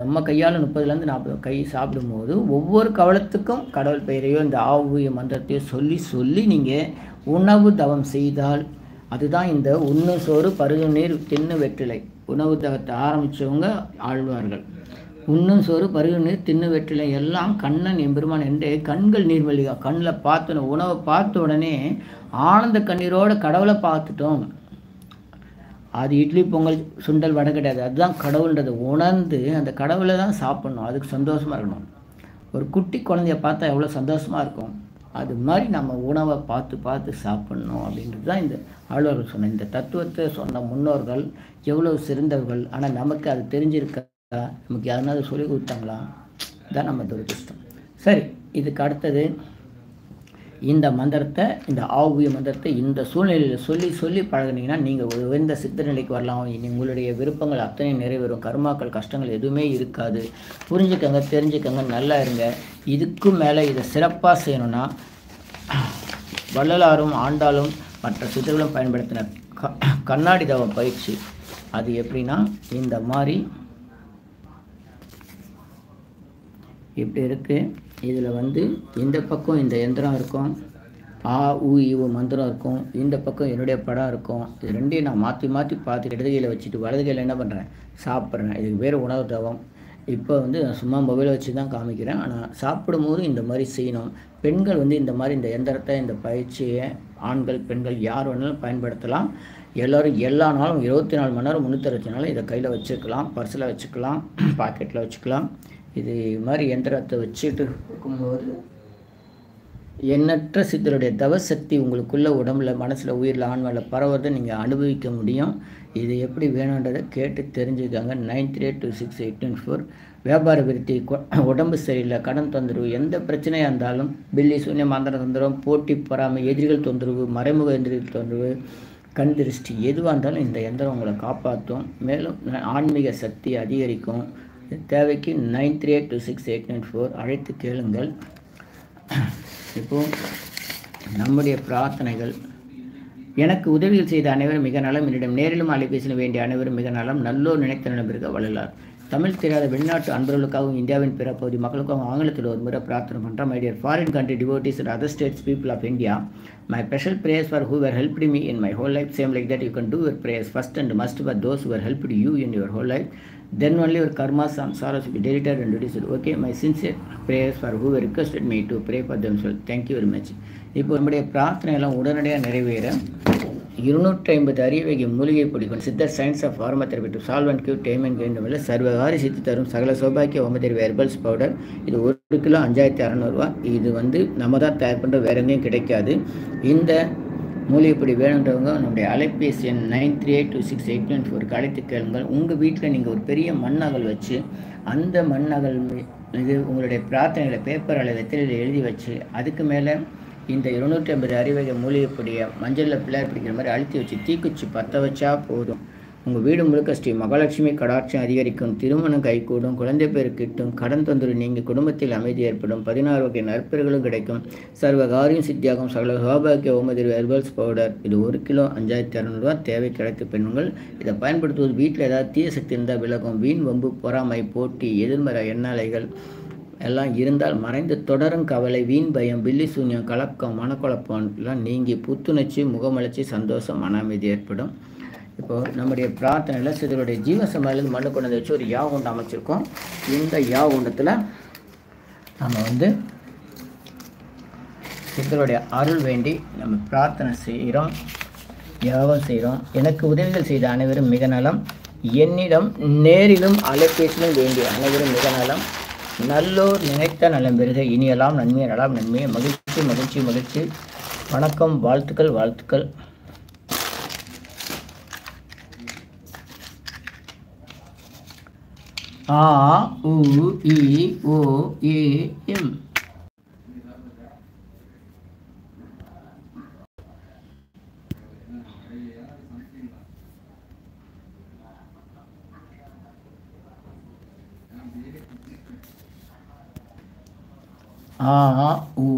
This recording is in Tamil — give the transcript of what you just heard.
நம்ம கையால் 30லேருந்து 40 கை சாப்பிடும்போது ஒவ்வொரு கவளத்துக்கும் கடவுள் பெயரையோ இந்த ஆவுய மந்திரத்தையோ சொல்லி சொல்லி நீங்கள் உணவு தவம் செய்தால் அதுதான் இந்த உண்ணு சோறு பருகு நீர் தின்னு வெற்றிலை. உணவு தவத்தை ஆரம்பித்தவங்க ஆழ்வார்கள். உண்ணும் சோறு பருகு நீர் தின்னு வெற்றிலை எல்லாம் கண்ணன் எம்பெருமான் என்று கண்கள் நீர்வழியா கண்ணில் பார்த்து உணவை பார்த்த உடனே ஆனந்த கண்ணீரோட கடவுளை பார்த்துட்டோம். அது இட்லி பொங்கல் சுண்டல் வடை கிடையாது. அதுதான் கடவுள்ன்றதை உணர்ந்து அந்த கடவுளை தான் சாப்பிட்ணும். அதுக்கு சந்தோஷமாக இருக்கணும். ஒரு குட்டி குழந்தைய பார்த்தா எவ்வளோ சந்தோஷமாக இருக்கும். அது மாதிரி நம்ம உணவை பார்த்து பார்த்து சாப்பிட்ணும் அப்படின்றது தான் இந்த ஆழ்வார்கள் சொன்ன இந்த தத்துவத்தை சொன்ன முன்னோர்கள் எவ்வளோ சிறந்தவர்கள். ஆனால் நமக்கு அது தெரிஞ்சிருக்கா, நமக்கு யாருனாவது சொல்லி கொடுத்தாங்களா, தான் நம்ம துரதிஷ்டம். சரி, இதுக்கு அடுத்தது இந்த மந்திரத்தை, இந்த ஆவுய மந்திரத்தை இந்த சூழ்நிலையில் சொல்லி சொல்லி பழகினீங்கன்னா நீங்கள் உயர்ந்த சித்த நிலைக்கு வரலாம். உங்களுடைய விருப்பங்கள் அத்தனை நிறைவேறும். கர்மாக்கள் கஷ்டங்கள் எதுவுமே இருக்காது. புரிஞ்சுக்கங்க, தெரிஞ்சுக்கங்க, நல்லா இருங்க. இதுக்கும் மேலே இதை சிறப்பாக செய்யணும்னா வள்ளலாரும் ஆண்டாலும் மற்ற சித்தர்களும் பயன்படுத்தின கண்ணாடி தவம் பயிற்சி. அது எப்படின்னா இந்த மாதிரி இப்படி இருக்குது. இதில் இந்த பக்கம் இந்த எந்திரம் இருக்கும், ஆ ஊ ஈவு மந்திரம் இருக்கும், இந்த பக்கம் என்னுடைய படம் இருக்கும். இது ரெண்டையும் நான் மாற்றி மாற்றி பார்த்து இடது கையில் வச்சுட்டு வலது கையில் என்ன பண்ணுறேன், சாப்பிட்றேன். இதுக்கு பேர் உணவு தவம். இப்போ நான் சும்மா மொபைலை வச்சு தான் காமிக்கிறேன். ஆனால் சாப்பிடும்போது இந்த மாதிரி செய்யணும். பெண்கள் இந்த மாதிரி இந்த எந்திரத்தை, இந்த பயிற்சியை ஆண்கள் பெண்கள் யார் வேணாலும் பயன்படுத்தலாம். எல்லோரும் எல்லா நாளும் 24 மணி நேரம் 365 நாள் இதை கையில் வச்சுக்கலாம், பர்ஸில் வச்சுக்கலாம், பாக்கெட்டில் வச்சுக்கலாம். இது மாதிரி எந்திரத்தை வச்சுட்டு இருக்கும்போது எண்ணற்ற சித்தருடைய தவசக்தி உங்களுக்குள்ள உடம்புல மனசில் உயிரில் ஆன்மாவில் பரவதை நீங்கள் அனுபவிக்க முடியும். இது எப்படி வேணுன்றதை கேட்டு தெரிஞ்சுக்காங்க. 93826894. வியாபார விருத்தி, உடம்பு சரியில்லை, கடன் தொந்தரவு, எந்த பிரச்சனையாக இருந்தாலும் பில்லி சூன்யம் மந்திர தொந்தரவு, போட்டி பொறாமை, எதிரிகள் தொந்தரவு, மறைமுக எதிரிகள் தொந்தரவு, கண் திருஷ்டி, எதுவாக இருந்தாலும் இந்த எந்திரம் உங்களை காப்பாற்றும். மேலும் ஆன்மீக சக்தி அதிகரிக்கும். தேவைக்கு 93826894 அழைத்து கேளுங்கள். இப்போது நம்முடைய பிரார்த்தனைகள். எனக்கு உதவிகள் செய்த அனைவரும் மிக நலம். என்னிடம் நேரிலும் அலைபேசியில் வேண்டிய அனைவரும் மிக நலம். நல்லோர் நினைத்த நண்பர்கள் வள்ளலார். தமிழ் தெரியாத வெளிநாட்டு அன்பர்களுக்காகவும் இந்தியாவின் பிற பகுதி மக்களுக்காகவும் ஆங்கிலத்தில் ஒரு முறை பிரார்த்தனை பண்ணுறேன். My dear foreign country devotees and other states people of India, my special prayers for whoever helped me in my whole life. Same like that you can do your prayers first and must for those who have helped you in your whole life. Then only your karmas and sorrows will be deleted and reduced. Okay, my sincere prayers for whoever requested me to pray for themselves. Thank you very much. இப்போ நம்முடைய பிரார்த்தனை எல்லாம் உடனடியாக நிறைவேற 250 அரியவகை மூலிகை பொடிகள் சித்தர் science of pharmatherapy to solve and cure time and gain உள்ள சர்வகாரி சித்தி தரும் சகல சௌபாக்கிய ஹோமதெரபி ஹெர்பல்ஸ் பவுடர். இது 1 கிலோ 5600 ரூபா. இது நம்ம தான் தயார் பண்ணுற, வேற எங்கேயும் கிடைக்காது. இந்த மூலிகைப்பொடி வேணுன்றவங்க நம்முடைய அலைபேசி எண் 93826894 அழைத்து கேளுங்கள். உங்கள் வீட்டில் நீங்கள் ஒரு பெரிய மண்ணகல் வச்சு அந்த மண்ணகல் இது உங்களுடைய பிரார்த்தனைகளை பேப்பர் அளவில் எழுதி வச்சு அதுக்கு மேலே இந்த 250 அரிவகை மூலிகைப்பொடியை மஞ்சளில் பிள்ளையார் பிடிக்கிற மாதிரி அழுத்தி வச்சு தீக்குச்சி பற்ற வச்சா போதும். உங்கள் வீடு முழுக்க ஸ்ரீ மகாலட்சுமி கடாட்சம் அதிகரிக்கும், திருமணம் கைகூடும், குழந்தை பேர் கிட்டும், கடன் தொந்தரவு நீங்கி குடும்பத்தில் அமைதி ஏற்படும், 16 வகை நற்பெயர்களும் கிடைக்கும், சர்வகாரியம் சித்தியாகும், சகல சௌபாக்கிய ஹோமதெரபி ஹெர்பல்ஸ் பவுடர். இது 1 கிலோ 5600 ரூபா. தேவை கிடைத்து பெண்கள் இதை பயன்படுத்துவது வீட்டில் ஏதாவது தீய சக்தி இருந்தால் விலகும். வீண் வம்பு பொறாமை போட்டி எதிர்மறை எண்ணாலைகள் எல்லாம் இருந்தால் மறைந்து தொடரும் கவலை, வீண் பயம், பில்லி சூன்யம், கலக்கம், மனக்குழப்பம் எல்லாம் நீங்கி புத்துணர்ச்சி, முகமலர்ச்சி, சந்தோஷம், மன அமைதி ஏற்படும். இப்போது நம்முடைய பிரார்த்தனையில் சிதருடைய ஜீவசமாதிலேருந்து மண்ணு கொண்டு வச்சு ஒரு யாகுண்டம் அமைச்சிருக்கோம். இந்த யாகுண்டத்தில் நம்ம சித்தருடைய அருள் வேண்டி நம்ம பிரார்த்தனை செய்கிறோம், யாகம் செய்கிறோம். எனக்கு உதவிகள் செய்த அனைவரும் மிக நலம். என்னிடம் நேரிலும் அலைபேசியிலும் வேண்டிய அனைவரும் மிக நலம். நல்லோர் நினைத்த நலம் பெறுக. இனியெல்லாம் நன்மையை நலம் நன்மையை. மகிழ்ச்சி மகிழ்ச்சி மகிழ்ச்சி. வணக்கம், வாழ்த்துக்கள் வாழ்த்துக்கள். ஆ உ இ ஓ ஏ எம். ஆ உ